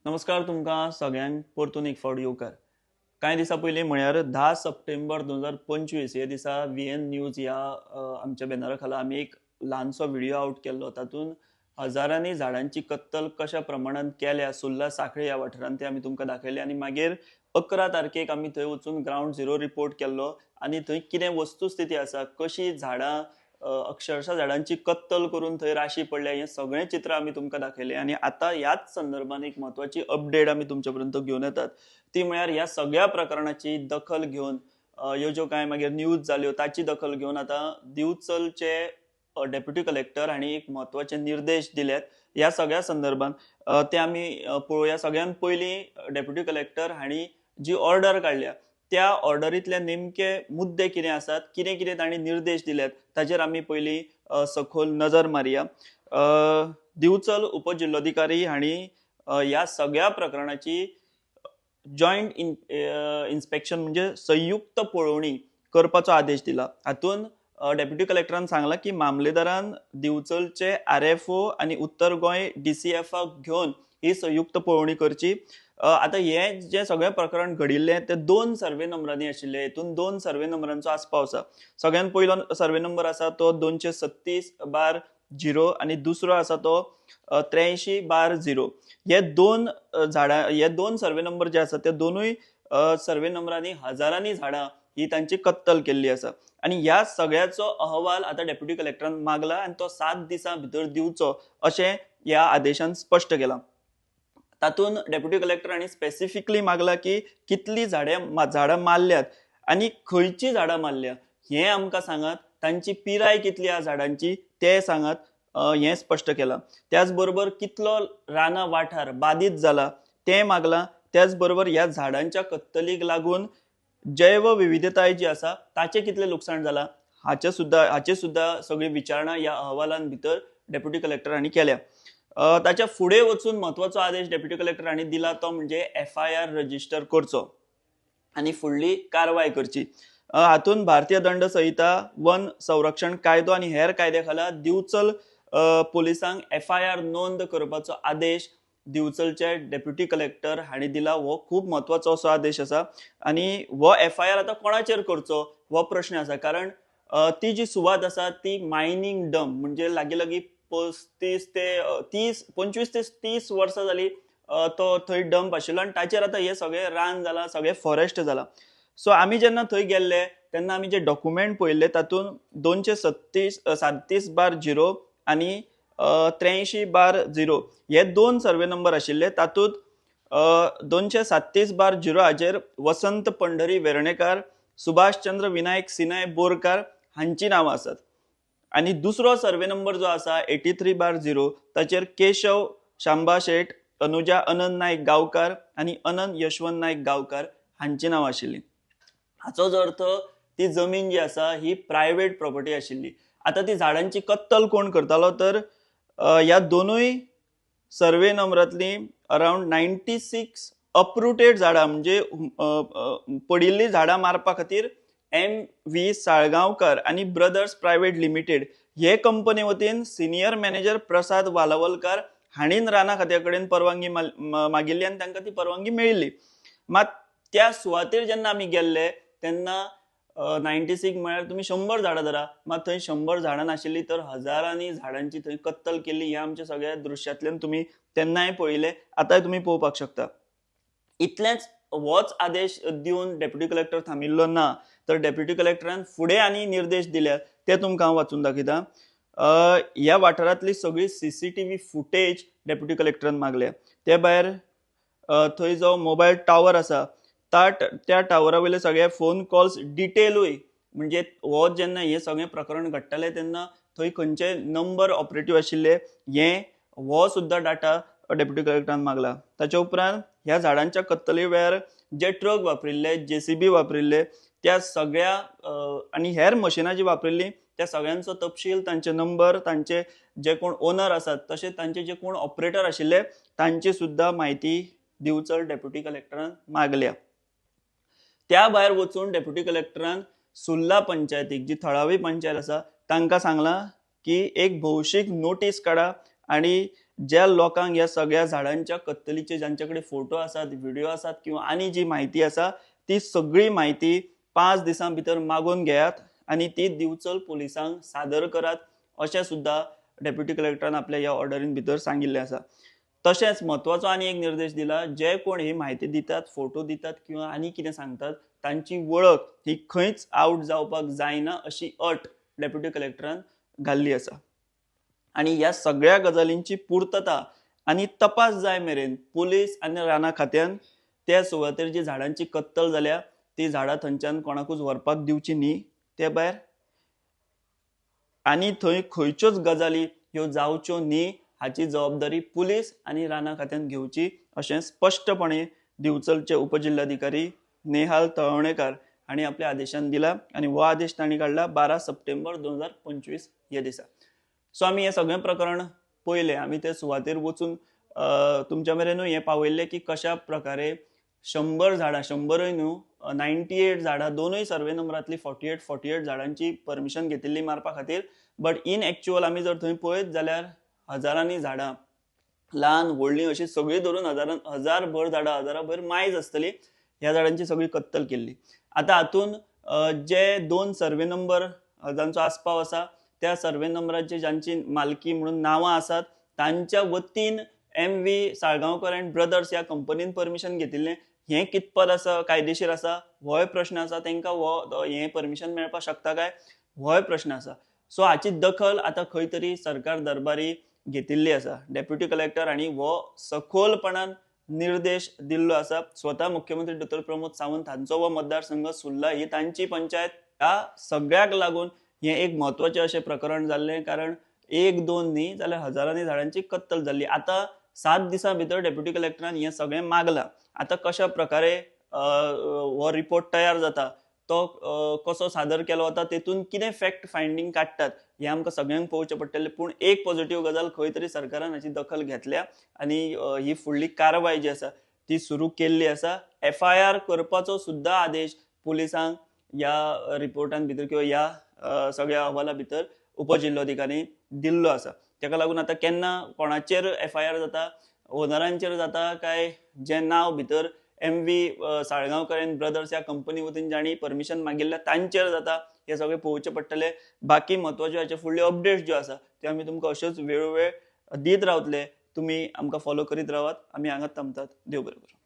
नमस्कार तुमकां सगळ्यांक परतून एक फावट येवकार. कांय दिसा पयलीं म्हळ्यार 10 सप्टेंबर 2025 ह्या दिसा VN न्यूज ह्या आमच्या बॅनरा खाला आमी एक ल्हानसो व्हिडिओ आउट केल्लो. तातूंत हजारांनी झाडांची कत्तल कशा प्रमाणात केल्या सुर्ला सांखळे ह्या वाठारांत ते आमी तुमकां दाखयलें आनी मागीर 11 तारखेक आमी थंय वचून ग्राउंड झिरो रिपोर्ट केल्लो आनी थंय कितें वस्तुस्थिती आसा, कशी झाडां अक्षरशः झाडांची कत्तल करून थंय राशी पडल्या हें सगळें चित्र आमी तुमकां दाखयलें. आनी आतां ह्याच संदर्भात एक म्हत्वाची अपडेट आमी तुमचे पर्यंत घेवन येतात. ती म्हळ्यार ह्या सगळ्या प्रकरणाची दखल घेवन ह्यो ज्यो कांय मागीर न्यूज जाल्यो ताची दखल घेवन आतां दिवचलचे डेप्युटी कलेक्टर हांणी एक म्हत्वाचे निर्देश दिल्यात ह्या सगळ्या संदर्भात. ते आमी पळोवया. सगळ्यात पयलीं डेप्युटी कलेक्टर हांणी जी ऑर्डर काडल्या त्या ऑर्डरींतले नेमके मुद्दे कितें आसात, कितें कितें तांणी निर्देश दिल्यात ताचेर आमी पयलीं सखोल नजर मारया. दिवचल उपजिल्लोधिकारी हांणी ह्या सगळ्या प्रकरणाची जॉयंट इन्स्पेक्शन म्हणजे संयुक्त पळोवणी करपाचो आदेश दिला. हातूंत डेप्युटी कलेक्टरान सांगला की मामलेदारान दिवचलचे RFO आनी उत्तर गोंय DCFाक घेवन ही संयुक्त पळोवणी करची. आतां हें जें सगळें प्रकरण घडिल्लें तें 2 सर्वे नंबरांनी आशिल्लें. हितून 2 सर्वे नंबरांचो आस्पाव आसा. सगळ्यात पयलो सर्वे नंबर आसा तो 236/0 आनी दुसरो आसा तो 83/0. हे दोन सर्वे नंबर जे आसा ते दोनूय सर्वे नंबरांनी हजारांनी झाडां ही तांची कत्तल केल्ली आसा. आनी ह्या सगळ्याचो अहवाल आतां डेप्युटी कलेक्टरान मागला आनी तो 7 दिसां भितर दिवचो अशें ह्या आदेशान स्पश्ट केलां. तातूंत डेप्युटी कलेक्टर हांणी स्पेसिफिकली मागला की कितली झाडां मारल्यात आनी खंयची झाडां मारल्या हें आमकां सांगात. तांची पिराय कितली ह्या झाडांची तें सांगात. हें स्पश्ट केलां. त्याच बरोबर कितलो रानां वाठार बाधीत जाला तें मागलां. त्याच बरोबर ह्या झाडांच्या कत्तलीक लागून जैव विविधताय जी आसा ताचें कितलें लुकसाण जालां हाचे सुद्दां सगळी विचारणा ह्या अहवालान भितर डेप्युटी कलेक्टर हांणी केल्या. ताच्या फुडें वचून म्हत्वाचो आदेश डेप्युटी कलेक्टर हांणी दिला तो म्हणजे FIR रजिस्टर करचो आनी फुडली कारवाय करची. हातूंत भारतीय दंड संहिता, वन संरक्षण कायदो आनी हेर कायद्या खाला दिवचल पुलिसांक FIR नोंद करपाचो आदेश दिवचलचे डेप्युटी कलेक्टर हांणी दिला. हो खूब म्हत्वाचो असो आदेश आसा. आनी हो FIR आतां कोणाचेर करचो हो प्रश्न आसा. कारण ती जी सुवात आसा ती मायनिंग डंप म्हणजे लागीं 25 ते 30 वर्सां जाली तो थंय डंप आशिल्लो आनी ताचेर आतां हे सगळें रान जालां, सगळें फॉरेस्ट जालां. सो आमी जेन्ना थंय गेल्ले तेन्ना आमी जे डॉक्युमेंट पळयल्ले तातूंत 237/0 आनी 83/0 हे 2 सर्वे नंबर आशिल्ले. तातूंत 237/0 हाचेर वसंत पंढरी वेर्णेकार, सुभाषचंद्र विनायक सिनाय बोरकार हांची नांवां आसात. आनी दुसरो सर्वे नंबर जो आसा 83/0 ताचेर केशव शांबा शेट, अनुजा अनंत नायक गांवकार आनी अनंत यशवंत नायक गांवकार हांची नांवां आशिल्लीं. हाचोच अर्थ ती जमीन जी आसा ही प्रायवेट प्रॉपर्टी आशिल्ली. आतां ती झाडांची कत्तल कोण करतालो तर ह्या दोनूय सर्वे नंबरांतली अरावंड 96 अपरूटेड झाडां म्हणजे पडिल्ली झाडां मारपा खातीर MV साळगांवकर आनी ब्रदर्स प्रायवेट लिमिटेड हे कंपनी वतीन सिनियर मॅनेजर प्रसाद वालावलकार हांणीन राना खात्या कडेन परवानगी मागिल्ली आनी तांकां ती परवानगी मेळिल्ली. मात त्या सुवातेर जेन्ना आमी गेल्ले तेन्ना 96 म्हळ्यार तुमी 100 झाडां धरा, मात थंय 100 झाडां नाशिल्लीं तर हजारांनी झाडांची थंय कत्तल केल्ली. हे आमच्या सगळ्या दृश्यांतल्यान तुमी तेन्नाय पळयलें, आतांय तुमी पळोवपाक शकता. इतलेंच होच आदेश दिवन डेप्युटी कलेक्टर थांबिल्लो ना तर डेप्युटी कलेक्टरान फुडें आनी निर्देश दिल्यात ते तुमकां हांव वाचून दाखयतां. ह्या वाठारांतली सगळी CCTV फुटेज डेप्युटी कलेक्टरान मागल्या. ते भायर थंय जो मोबायल टावर आसा त्या टावरा वयले सगळे फोन कॉल्स डिटेलूय म्हणजे हो जेन्ना हे सगळें प्रकरण घडटालें तेन्ना थंय खंयचे नंबर ऑपरेटीव आशिल्ले हो सुद्दां डाटा डेप्युटी कलेक्टरान मागला. ताच्या उपरांत ह्या झाडांच्या कत्तले वेळार जे ट्रक वापरिल्ले, JCB वापरिल्ले त्या सगळ्या आनी हेर मशिनां जी वापरिल्लीं त्या सगळ्यांचो तपशील, तांचे नंबर, तांचे जे कोण ओनर आसात तशेंच तांचे जे कोण ऑपरेटर आशिल्ले तांची सुद्दां म्हायती दिवचल डेप्युटी कलेक्टरान मागल्या. त्या भायर वचून डेप्युटी कलेक्टरान सुर्ला पंचायतीक जी थळावी पंचायत आसा तांकां सांगलां की एक भौशीक नोटीस काडा आनी ज्या लोकांक या सगळ्या झाडांच्या कत्तलीचे ज्यांच्याकडे फोटो असतात, व्हिडिओ असतात किंवा आणि जी माहिती असा ती सगळी माहिती 5 दिसां भितर मागून घेयात आणि ती दिवचल पोलिसांक सादर करात अशें सुद्धा डेप्युटी कलेक्टरान आपल्या ह्या ऑर्डरीन भितर सांगिल्लें आसा. तशेंच म्हत्वाचो आनी एक निर्देश दिला, जे कोण ही माहिती दितात, फोटो दितात किंवा आनी कितें सांगतात तांची वळख ही खंयच आउट जावपाक जायना अशी अट डेप्युटी कलेक्टरान घाल्ली आसा. आणि ह्या सगळ्या गजालींची पूर्तता आणि तपास जाय मेरेन पुलीस आनी राना खात्यान त्या सुवातेर जी झाडांची कत्तल जाल्या ती झाडां थंयच्यान कोणाकूच व्हरपाक दिवची न्ही. ते भायर आनी थंय खंयच्योच गजाली ह्यो जावच्यो न्ही हाची जबाबदारी पुलीस आनी राना खात्यान घेवची अशें स्पष्टपणे दिवचलचे उपजिल्हाधिकारी नेहाल तळवणेकार हांणी आपल्या आदेशान दिला आणि हो आदेश तांणी काढला 12 सप्टेंबर 2025 ह्या दिसा. सो आमी हे सगळें प्रकरण पळयलें. आमी ते सुवातेर वचून तुमच्या मेरेनूय हे पावयल्लें की कशा प्रकारे 100 झाडां 100य न्हू 98 झाडां दोनूय सर्वे नंबरांतली 48 झाडांची परमिशन घेतिल्ली मारपा खातीर. बट इन एक्चुअल आमी जर थंय पळयत जाल्यार हजारांनी झाडां ल्हान व्हडलीं अशी सगळीं धरून हजारभर झाडां हजाराभर मायज आसतली ह्या झाडांची सगळी कत्तल केल्ली. आतां हातून जे 2 सर्वे नंबर जांचो आस्पाव आसा त्या सर्वे नंबराची ज्यांची मालकी म्हणून नांवां आसात तांच्या वतीन MV साळगांवकर अँड ब्रदर्स ह्या कंपनीन परमिशन घेतिल्लें हें कितपत आसा कायदेशीर आसा होय प्रश्न आसा. तांकां हो हें परमिशन मेळपाक शकता काय होय प्रश्न आसा. सो हाची दखल आतां खंय तरी सरकार दरबारी घेतिल्ली आसा. डेप्युटी कलेक्टर हांणी हो सखोलपणान निर्देश दिल्लो आसा. स्वता मुख्यमंत्री डॉ. प्रमोद सावंत हांचो हो मतदारसंघ सुर्ला ही तांची पंचायत. ह्या सगळ्याक लागून हें एक म्हत्वाचें अशें प्रकरण जाल्लें कारण 1-2 न्ही जाल्यार हजारांनी झाडांची कत्तल जाल्ली. आतां 7 दिसां भितर डेप्युटी कलेक्टरान हें सगळें मागलां. आतां कशा प्रकारे हो रिपोर्ट तयार जाता तो कसो सादर केलो वता तेतून कितें फॅक्ट फायंडींग काडटात हें आमकां सगळ्यांक पळोवचें पडटलें. पूण एक पॉझिटिव्ह गजाल खंय तरी सरकारान हाची दखल घेतल्या आनी ही फुडली कारवाय जी आसा ती सुरू केल्ली आसा. FIR करपाचो सुद्धा आदेश पुलिसांक ह्या रिपोर्टान भितर किंवा ह्या सगळ्या अहवाला भितर उपजिल्हाधिकाऱ्यांनी दिल्लो आसा. ताका लागून आतां केन्ना कोणाचेर FIR जाता ओनरांचेर जाता काय जें नांव भितर MV साळगांवकर अँड ब्रदर्स ह्या कंपनी वतीन जाणी परमिशन मागिल्ल्या तांचेर जाता हे सगळें पळोवचें पडटलें. बाकी म्हत्वाच्यो हाचे फुडल्यो अपडेट्स ज्यो आसा त्यो आमी तुमकां अश्योच वेळोवेळ दीत रावतले. तुमी आमकां फॉलो करीत रावात. आमी हांगाच थांबतात. देव बरें करूं.